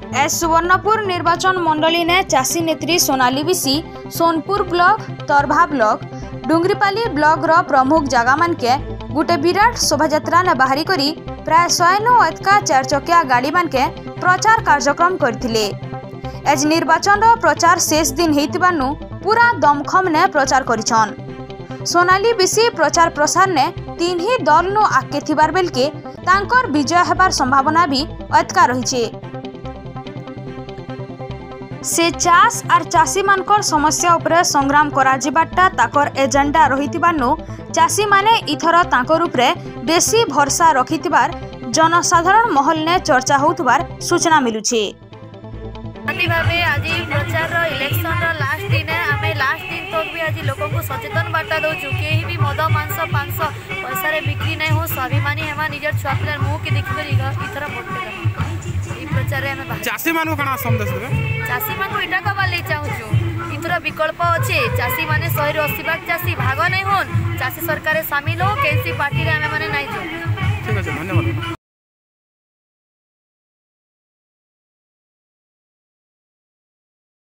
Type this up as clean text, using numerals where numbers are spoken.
सुवर्णपुर निर्वाचन मंडली ने चाषी नेत्री Sonali Bisi Sonpur block Tarbha block Dungripali block रो प्रमुख जगह मान के गुटे विराट शोभायात्रा ने बाहरी करी प्राय 100 अधिका 4 चकिया गाड़ी मान के प्रचार कार्यक्रम करथिले। आज निर्वाचन रो प्रचार शेष दिन हेतिबानु पूरा दमखम ने प्रचार करिछन। सोनाली बिसी प्रचार प्रसार ने तीन ही दल नु आके थिबार बेल के तांकर विजय हेबार संभावना भी अधिका रहिछे। से चाष आर चाषी मानकर समस्या उपरे संग्राम कराजिबाटा ताकर एजेंडा रहितिबानु चाषी माने इथर तांकर उपरे बेसी भरसा रखितिबार जनसाधारण महल ने चर्चा होउतबार सूचना मिलुछे। भावे आज प्रचार इलेक्शन लास्ट दिन आमे लास्ट दिन तक भी आज लोक को सचेतन वार्ता दौचु कहीं भी मद मांस पांस पैसा बिक्री नहीं हो स्वाभिमानी हेमा निजर छुआ पिलार मुँह के देखिक इथर भोट प्रचार चाषी मान चाषी मान इटा कबार चाहूँ इथर विकल्प अच्छे चाषी मैंने 180 चाषी भाग नहीं होन चाषी सरकार सामिल हो कैसी पार्टी आम मैंने नहीं जो। ठीक है धन्यवाद।